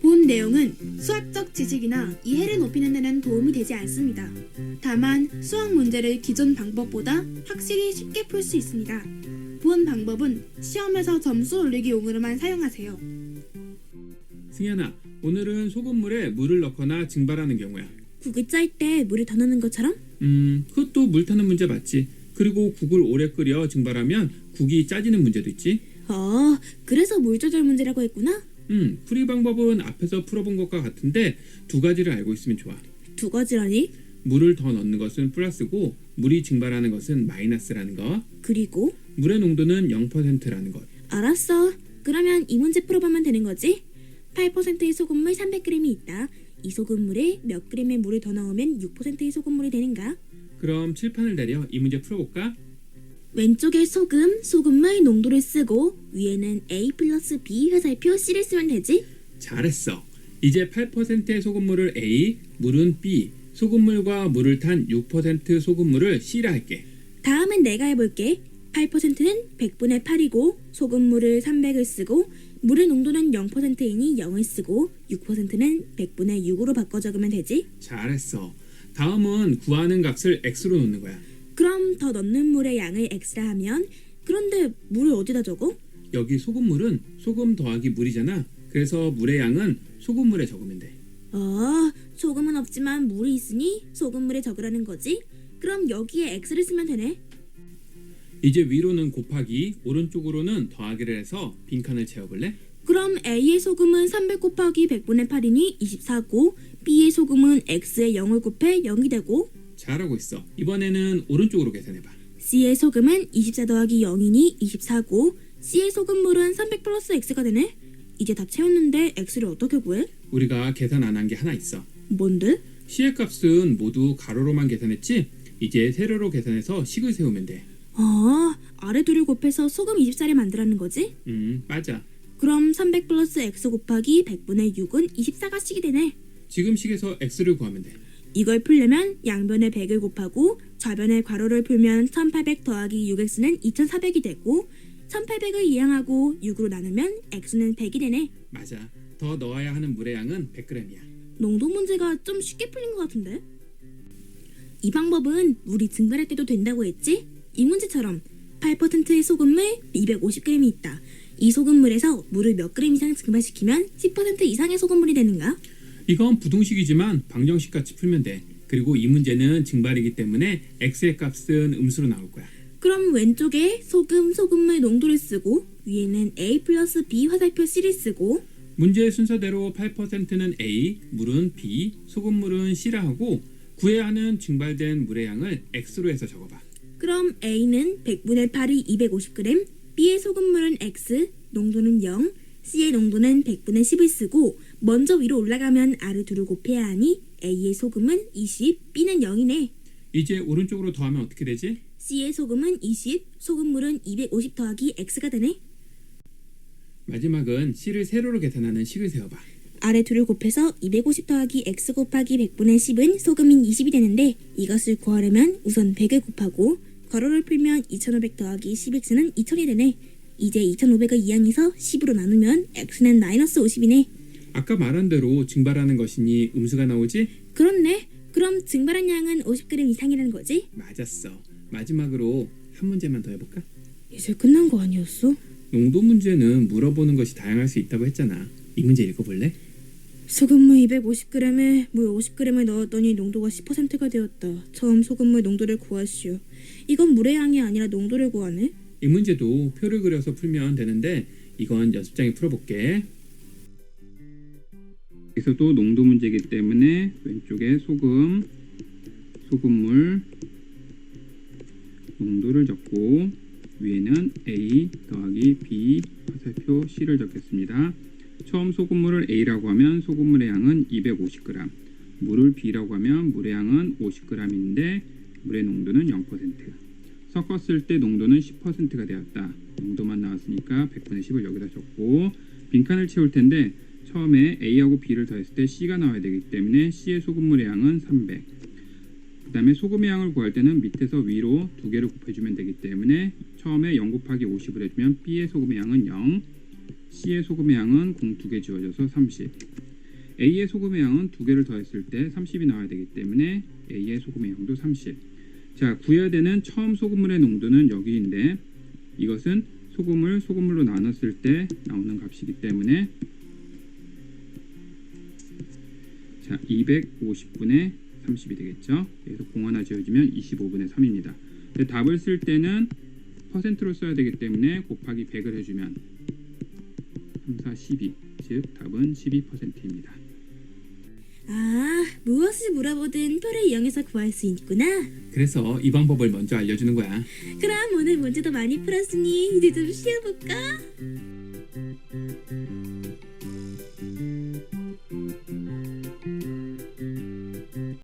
본 내용은 수학적 지식이나 이해를 높이는 데는 도움이 되지 않습니다. 다만 수학 문제를 기존 방법보다 확실히 쉽게 풀 수 있습니다. 본 방법은 시험에서 점수 올리기용으로만 사용하세요. 승현아, 오늘은 소금물에 물을 넣거나 증발하는 경우야. 국을 짤 때 물을 더 넣는 것처럼? 그것도 물 타는 문제 맞지? 그리고 국을 오래 끓여 증발하면 국이 짜지는 문제도 있지? 그래서 물 조절 문제라고 했구나? 풀이 방법은 앞에서 풀어본 것과 같은데 두 가지를 알고 있으면 좋아. 두 가지라니? 물을 더 넣는 것은 플러스고 물이 증발하는 것은 마이너스라는 것. 그리고? 물의 농도는 0%라는 것. 알았어. 그러면 이 문제 풀어보면 되는 거지? 8%의 소금물 300g이 있다. 이 소금물에 몇 g의 물을 더 넣으면 6%의 소금물이 되는가? 그럼 칠판을 내려 이 문제 풀어볼까? 왼쪽에 소금물 농도를 쓰고 위에는 A 플러스 B 화살표 C를 쓰면 되지? 잘했어. 이제 8%의 소금물을 A, 물은 B, 소금물과 물을 탄 6% 소금물을 C라 할게. 다음은 내가 해볼게. 8%는 100분의 8이고 소금물을 300을 쓰고 물의 농도는 0%이니 0을 쓰고 6%는 100분의 6으로 바꿔 적으면 되지? 잘했어. 다음은 구하는 값을 X로 놓는 거야. 그럼 더 넣는 물의 양을 X라 하면 그런데 물을 어디다 적어? 여기 소금물은 소금 더하기 물이잖아. 그래서 물의 양은 소금물에 적으면 돼. 소금은 없지만 물이 있으니 소금물에 적으라는 거지? 그럼 여기에 X를 쓰면 되네. 이제 위로는 곱하기, 오른쪽으로는 더하기를 해서 빈칸을 채워볼래? 그럼 A의 소금은 300 곱하기 100분의 8이니 24고 B의 소금은 X에 0을 곱해 0이 되고 잘하고 있어. 이번에는 오른쪽으로 계산해봐. C의 소금은 24 더하기 0이니 24고 C의 소금물은 300 플러스 X가 되네. 이제 다 채웠는데 X를 어떻게 구해? 우리가 계산 안 한 게 하나 있어. 뭔데? C의 값은 모두 가로로만 계산했지? 이제 세로로 계산해서 식을 세우면 돼. 아래 둘을 곱해서 소금 24를 만들라는 거지? 맞아. 그럼 300 플러스 X 곱하기 100분의 6은 24가 식이 되네. 지금 식에서 X를 구하면 돼. 이걸 풀려면 양변에 100을 곱하고 좌변에 괄호를 풀면 1800 더하기 6x는 2400이 되고 1800을 이항하고 6으로 나누면 x는 100이 되네. 맞아. 더 넣어야 하는 물의 양은 100g이야. 농도 문제가 좀 쉽게 풀린 것 같은데? 이 방법은 물이 증발할 때도 된다고 했지? 이 문제처럼 8%의 소금물 250g이 있다. 이 소금물에서 물을 몇 g 이상 증발시키면 10% 이상의 소금물이 되는가? 이건 부등식이지만 방정식 같이 풀면 돼. 그리고 이 문제는 증발이기 때문에 X의 값은 음수로 나올 거야. 그럼 왼쪽에 소금물 농도를 쓰고 위에는 A 플러스 B 화살표 C를 쓰고 문제의 순서대로 8%는 A, 물은 B, 소금물은 C라 하고 구해야 하는 증발된 물의 양을 X로 해서 적어봐. 그럼 A는 100분의 8이 250g, B의 소금물은 X, 농도는 0, C의 농도는 100분의 10을 쓰고 먼저 위로 올라가면 R을 둘을 곱해야 하니 A의 소금은 20, B는 0이네. 이제 오른쪽으로 더하면 어떻게 되지? C의 소금은 20, 소금물은 250 더하기 X가 되네. 마지막은 C를 세로로 계산하는 식을 세워봐. 아래 둘을 곱해서 250 더하기 X 곱하기 100분의 10은 소금인 20이 되는데 이것을 구하려면 우선 100을 곱하고 괄호를 풀면 2500 더하기 10x는 2000이 되네. 이제 2500을 이항해서 10으로 나누면 x는 마이너스 50이네. 아까 말한 대로 증발하는 것이니 음수가 나오지? 그렇네. 그럼 증발한 양은 50g 이상이라는 거지? 맞았어. 마지막으로 한 문제만 더 해볼까? 이제 끝난 거 아니었어? 농도 문제는 물어보는 것이 다양할 수 있다고 했잖아. 이 문제 읽어볼래? 소금물 250g에 물 50g을 넣었더니 농도가 10%가 되었다. 처음 소금물 농도를 구하시오. 이건 물의 양이 아니라 농도를 구하네. 이 문제도 표를 그려서 풀면 되는데 이건 연습장에 풀어볼게. 여기서도 농도 문제이기 때문에 왼쪽에 소금물 농도를 적고 위에는 A 더하기 B 화살표 C를 적겠습니다. 처음 소금물을 A라고 하면 소금물의 양은 250g, 물을 B라고 하면 물의 양은 50g인데 물의 농도는 0%. 섞었을 때 농도는 10%가 되었다. 농도만 나왔으니까 100분의 10을 여기다 적고 빈칸을 채울 텐데 처음에 A하고 B를 더했을 때 C가 나와야 되기 때문에 C의 소금물의 양은 300, 다음에 소금의 양을 구할 때는 밑에서 위로 2개를 곱해주면 되기 때문에 처음에 0 곱하기 50을 해주면 B의 소금의 양은 0, C의 소금의 양은 공 2개 지워져서 30, A의 소금의 양은 2개를 더했을 때 30이 나와야 되기 때문에 A의 소금의 양도 30. 자, 구해야 되는 처음 소금물의 농도는 여기인데 이것은 소금물로 나눴을 때 나오는 값이기 때문에 자, 250분의 30이 되겠죠. 여기서 공 하나 지워주면 25분의 3입니다. 근데 답을 쓸 때는 퍼센트로 써야 되기 때문에 곱하기 100을 해주면 3, 4, 12, 즉 답은 12%입니다. 아, 무엇을 물어보든 표를 이용해서 구할 수 있구나. 그래서 이 방법을 먼저 알려주는 거야. 그럼 오늘 문제도 많이 풀었으니 이제 좀 쉬어볼까?